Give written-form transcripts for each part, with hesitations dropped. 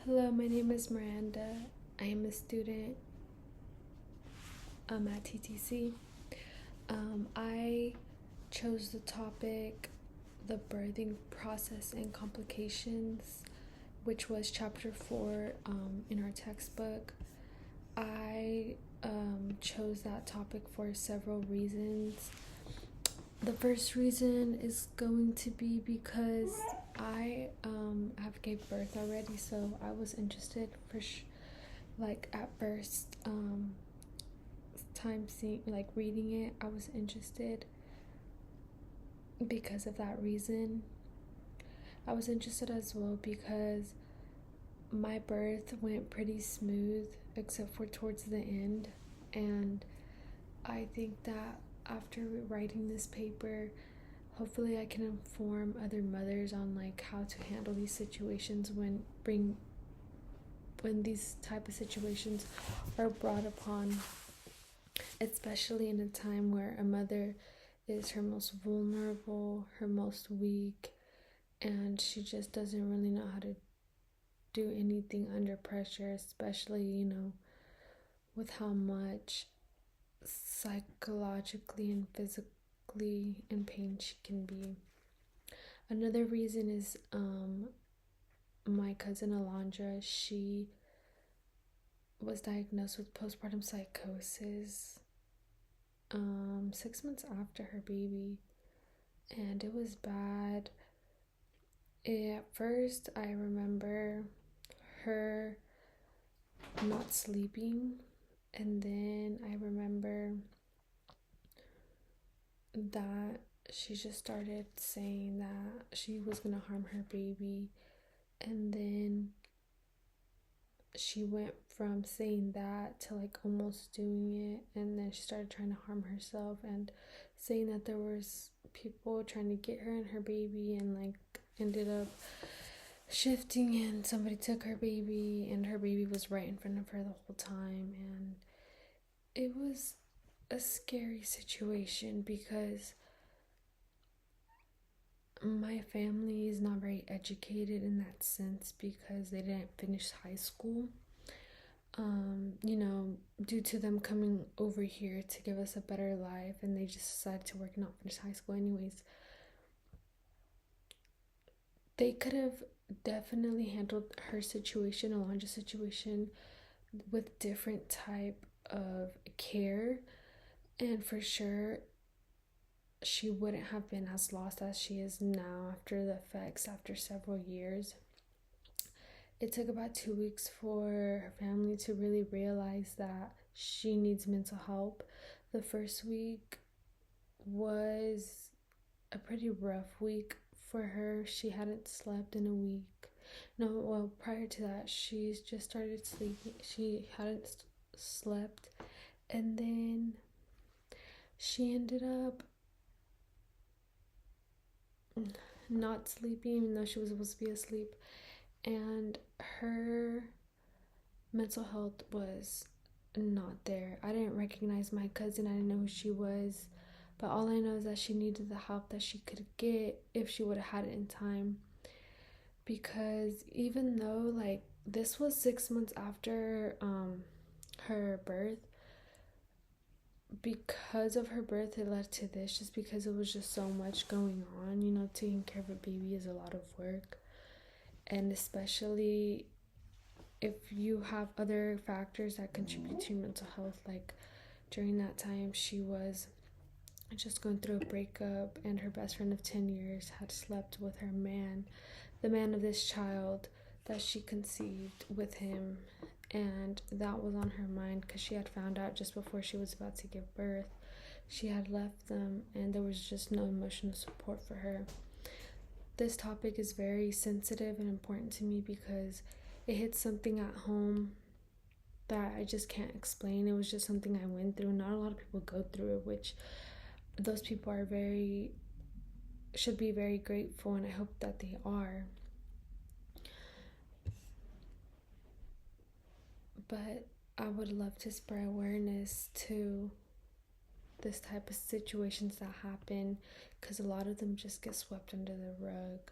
Hello, my name is Miranda. I am a student at TTC. I chose the topic the birthing process and complications, which was chapter 4 in our textbook. I chose that topic for several reasons. The first reason is going to be because I have gave birth already, so I was interested like at first time seeing like reading it, I was interested because of that reason. I was interested as well because my birth went pretty smooth except for towards the end, and I think that after writing this paper, hopefully I can inform other mothers on like how to handle these situations when these type of situations are brought upon, especially in a time where a mother is her most vulnerable, her most weak, and she just doesn't really know how to do anything under pressure, especially, with how much psychologically and physically in pain she can be. Another reason is my cousin Alondra. She was diagnosed with postpartum psychosis 6 months after her baby, and it was bad. At first, I remember her not sleeping, and then I remember that she just started saying that she was gonna harm her baby, and then she went from saying that to like almost doing it, and then she started trying to harm herself and saying that there was people trying to get her and her baby, and like ended up shifting and somebody took her baby, and her baby was right in front of her the whole time. And it was a scary situation because my family is not very educated in that sense because they didn't finish high school. Due to them coming over here to give us a better life, and they just decided to work and not finish high school anyways. They could have definitely handled her situation, Alondra's situation, with different type of care, and for sure she wouldn't have been as lost as she is now after the effects after several years. It took about 2 weeks for her family to really realize that she needs mental help. The first week was a pretty rough week for her. She hadn't slept in a week. No, well, prior to that, she's just started sleeping. She hadn't slept, and then she ended up not sleeping even though she was supposed to be asleep, and her mental health was not there. I didn't recognize my cousin. I didn't know who she was, but all I know is that she needed the help that she could get if she would have had it in time. Because even though like this was 6 months after her birth, because of her birth it led to this, just because it was just so much going on. Taking care of a baby is a lot of work, and especially if you have other factors that contribute to your mental health. Like during that time, she was just going through a breakup, and her best friend of 10 years had slept with her man, the man of this child that she conceived with him. And that was on her mind because she had found out just before she was about to give birth. She had left them, and there was just no emotional support for her. This topic is very sensitive and important to me because it hits something at home that I just can't explain. It was just something I went through. Not a lot of people go through it, which those people should be very grateful, and I hope that they are. But I would love to spread awareness to this type of situations that happen, because a lot of them just get swept under the rug.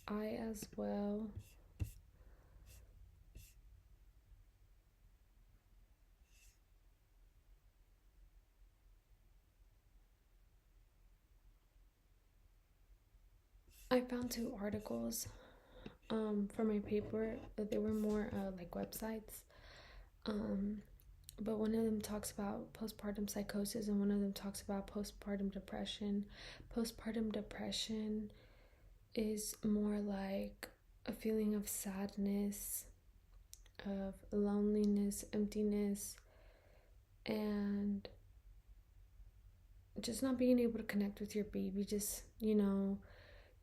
I as well I found two articles for my paper that they were more like websites. Um, but one of them talks about postpartum psychosis and one of them talks about postpartum depression. Postpartum depression is more like a feeling of sadness, of loneliness, emptiness, and just not being able to connect with your baby. Just,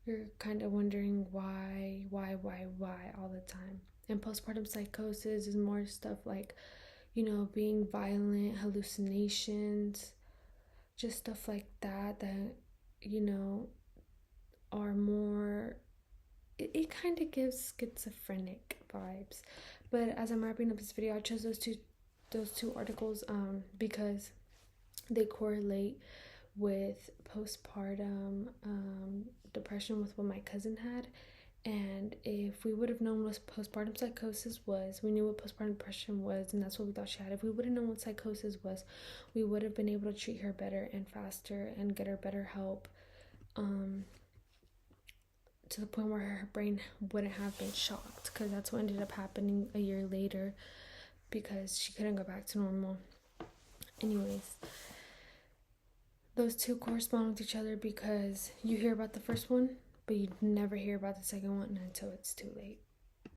you're kind of wondering why all the time. And postpartum psychosis is more stuff like, being violent, hallucinations, just stuff like that, you know, are more, it kind of gives schizophrenic vibes. But as I'm wrapping up this video, I chose those two articles because they correlate with postpartum depression with what my cousin had. And if we would have known what postpartum psychosis was, we knew what postpartum depression was, and that's what we thought she had. If we would have known what psychosis was, we would have been able to treat her better and faster and get her better help, to the point where her brain wouldn't have been shocked, because that's what ended up happening a year later, because she couldn't go back to normal. Anyways, those two correspond with each other because you hear about the first one, but you never hear about the second one until it's too late.